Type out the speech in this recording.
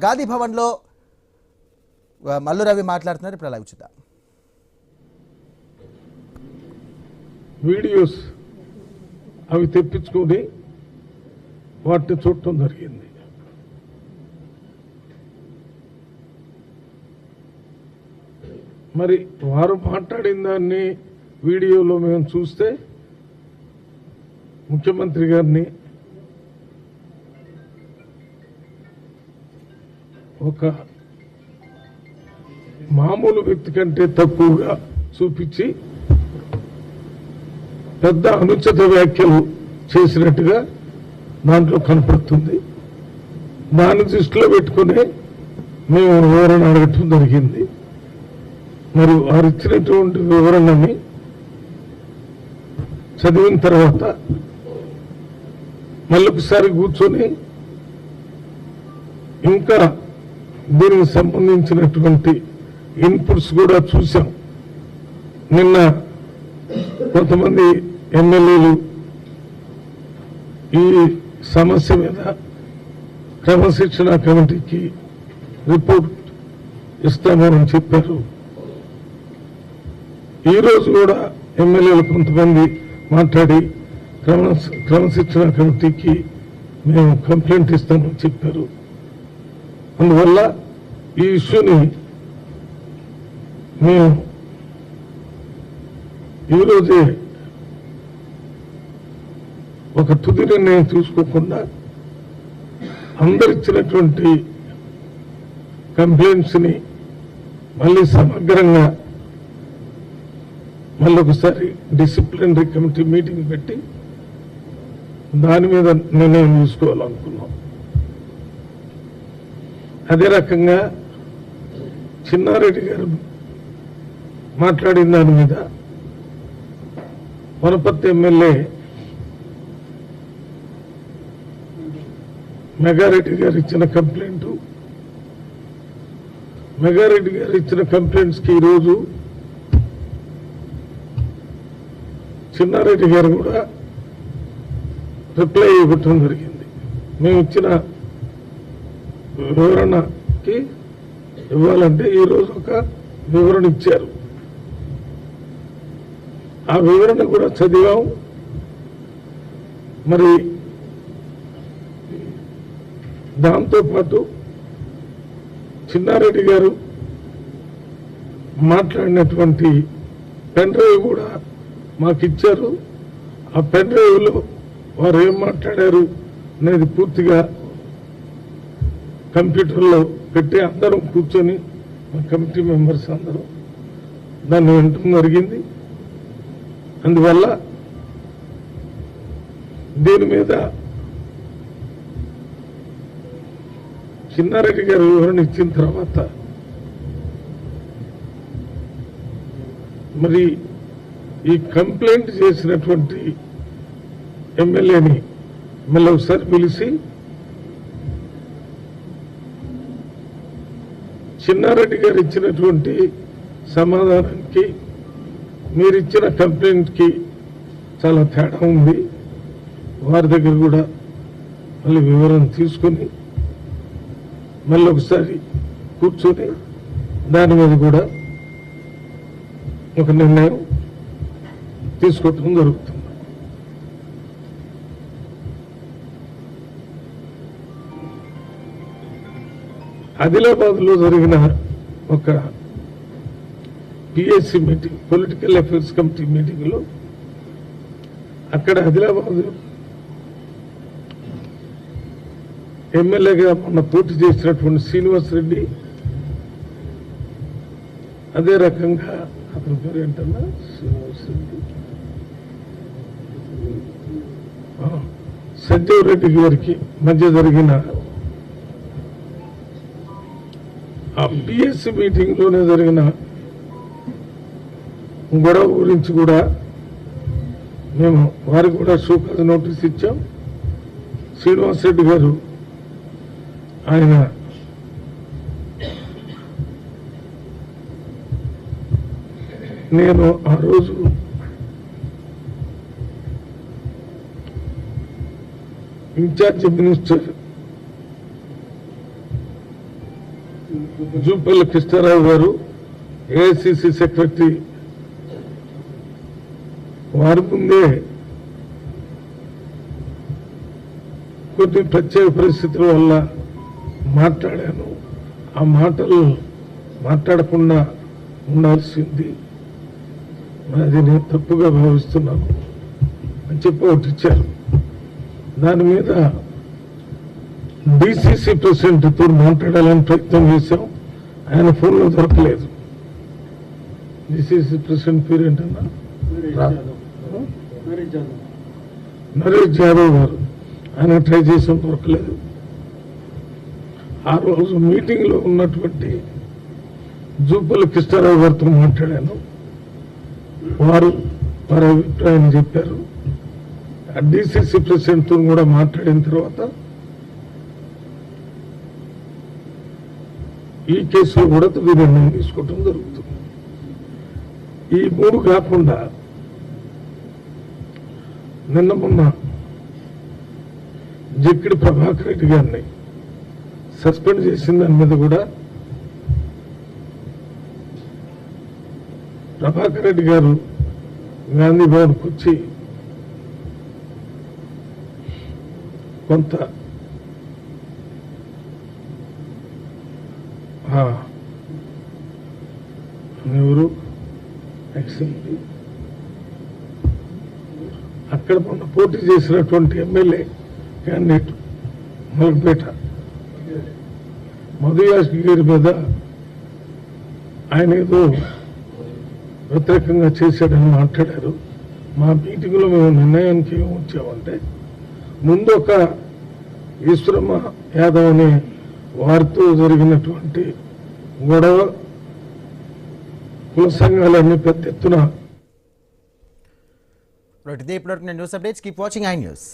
గాంధీ భవన్లో మల్లు రవి మాట్లాడుతున్నారు. ఇప్పుడు లైవ్ చూద్దాం. వీడియోస్ అవి తెప్పించుకొని వాటిని చూడటం జరిగింది. మరి వారు మాట్లాడిన దాన్ని వీడియోలో మేము చూస్తే ముఖ్యమంత్రి గారిని ఒక మామూలు వ్యక్తి కంటే తక్కువగా చూపించి పెద్ద అనుచిత వ్యాఖ్యలు చేసినట్టుగా దాంట్లో కనపడుతుంది. దాన్ని దృష్టిలో పెట్టుకుని మేము వివరణ అడగటం జరిగింది. మరి వారు ఇచ్చినటువంటి వివరణని చదివిన తర్వాత మళ్ళొకసారి కూర్చొని ఇంకా దీనికి సంబంధించినటువంటి ఇన్పుట్స్ కూడా చూసాం. నిన్న కొంతమంది ఎమ్మెల్యేలు ఈ సమస్య మీద క్రమశిక్షణ కమిటీకి రిపోర్ట్ ఇస్తామని చెప్పారు. ఈరోజు కూడా ఎమ్మెల్యేలు కొంతమంది మాట్లాడి క్రమశిక్షణ కమిటీకి మేము కంప్లైంట్ ఇస్తామని చెప్పారు. అందువల్ల ఈ ఇష్యూని మేము ఈరోజే ఒక తుది నిర్ణయం తీసుకోకుండా అందరిచ్చినటువంటి కంప్లైంట్స్ ని మళ్ళీ సమగ్రంగా మళ్ళొకసారి డిసిప్లినరీ కమిటీ మీటింగ్ పెట్టి దాని మీద నిర్ణయం తీసుకోవాలనుకున్నాం. అదే రకంగా చిన్నారెడ్డి గారు మాట్లాడిన దాని మీద వనపర్తి ఎమ్మెల్యే మెగారెడ్డి గారు ఇచ్చిన కంప్లైంట్, మెగారెడ్డి గారు ఇచ్చిన కంప్లైంట్స్ కి ఈరోజు చిన్నారెడ్డి గారు కూడా రిప్లై ఇవ్వటం జరిగింది. మేము ఇచ్చిన వివరణకి ఇవ్వాలంటే ఈరోజు ఒక వివరణ ఇచ్చారు. ఆ వివరణ కూడా చదివాం. మరి దాంతోపాటు చిన్నారెడ్డి గారు మాట్లాడినటువంటి పెన్ డ్రైవ్ కూడా మాకు ఇచ్చారు. ఆ పెన్ డ్రైవ్లో వారు ఏం మాట్లాడారు అనేది పూర్తిగా కంప్యూటర్లో పెట్టి అందరం కూర్చొని మా కమిటీ మెంబర్స్ అందరం దాన్ని వినటం జరిగింది. అందువల్ల దీని మీద చిన్నారెడ్డి గారు వివరణ ఇచ్చిన తర్వాత మరి ఈ కంప్లైంట్ చేసినటువంటి ఎమ్మెల్యేని మళ్ళీ ఒకసారి పిలిచి చిన్నారెడ్డి గారు ఇచ్చినటువంటి సమాధానానికి మీరిచ్చిన కంప్లైంట్కి చాలా తేడా ఉంది. వారి దగ్గర కూడా మళ్ళీ వివరణ తీసుకొని మళ్ళీ ఒకసారి కూర్చొని దాని మీద కూడా ఒక నిర్ణయం తీసుకోవటం జరుగుతుంది. ఆదిలాబాద్ లో జరిగిన ఒక PSC meeting, political affairs committee meeting లో అక్కడ ఆదిలాబాద్ ఎమ్మెల్యేగా మొన్న పోటీ చేసినటువంటి శ్రీనివాస్ రెడ్డి, అదే రకంగా అతని పేరు ఏంటన్నా శ్రీనివాస్ రెడ్డి, సంజీవ్ రెడ్డి గారికి మధ్య జరిగిన ఆ పిఎస్సి మీటింగ్ లోనే జరిగిన గొడవ గురించి కూడా మేము వారికి కూడా షోకాజ్ నోటీస్ ఇచ్చాం. శ్రీనివాస్ రెడ్డి గారు ఆయన నేను ఆ రోజు ఇన్ఛార్జ్ మినిస్టర్ జూపల్లి కృష్ణారావు గారు ఏఐసిసి సెక్రటరీ వారి ముందే కొన్ని ప్రత్యేక పరిస్థితుల వల్ల మాట్లాడాను. ఆ మాటలు మాట్లాడకుండా ఉండాల్సింది అది నేను తప్పుగా భావిస్తున్నాను అని చెప్పి ఒకటి ఇచ్చారు. దాని మీద డిసిసి ప్రెసిడెంట్తో మాట్లాడాలని ప్రయత్నం చేశాం. ఆయన ఫోన్లో దొరకలేదు. డిసిసి ప్రెసిడెంట్ పేరు ఏంటన్నా? నరేష్ యాదవ్ గారు. ఆయన ట్రై చేసాం, దొరకలేదు. ఆ రోజు మీటింగ్ లో ఉన్నటువంటి జూపల్లి కృష్ణారావు గారితో మాట్లాడాను. వారి అభిప్రాయం చెప్పారు. డిసిసి ప్రెసిడెంట్ తో కూడా మాట్లాడిన తర్వాత ఈ కేసులో కూడా తుది నిర్ణయం తీసుకోవడం జరుగుతుంది. ఈ మూడు కాకుండా నిన్న మొన్న జక్కిడి ప్రభాకర్ రెడ్డి గారిని సస్పెండ్ చేసిన దాని మీద కూడా ప్రభాకర్ రెడ్డి గారు గాంధీ భవన్కి వచ్చి కొంత ఎవరు అక్కడ మొన్న పోటీ చేసినటువంటి ఎమ్మెల్యే క్యాండిడేట్ మలక్పేట మధుయాష్కి గారి మీద ఆయన ఏదో వ్యతిరేకంగా చేశాడని మాట్లాడారు. మా మీటింగ్లో మేము నిర్ణయానికి ఏమి వచ్చామంటే, ముందు ఒక ఈశ్వరమ్మ యాదవ్ అనే వారితో జరిగినటువంటి గొడవ కుల సంఘాలన్నీ పెద్ద ఎత్తున ఇప్పటివరకు news updates. Keep watching I news.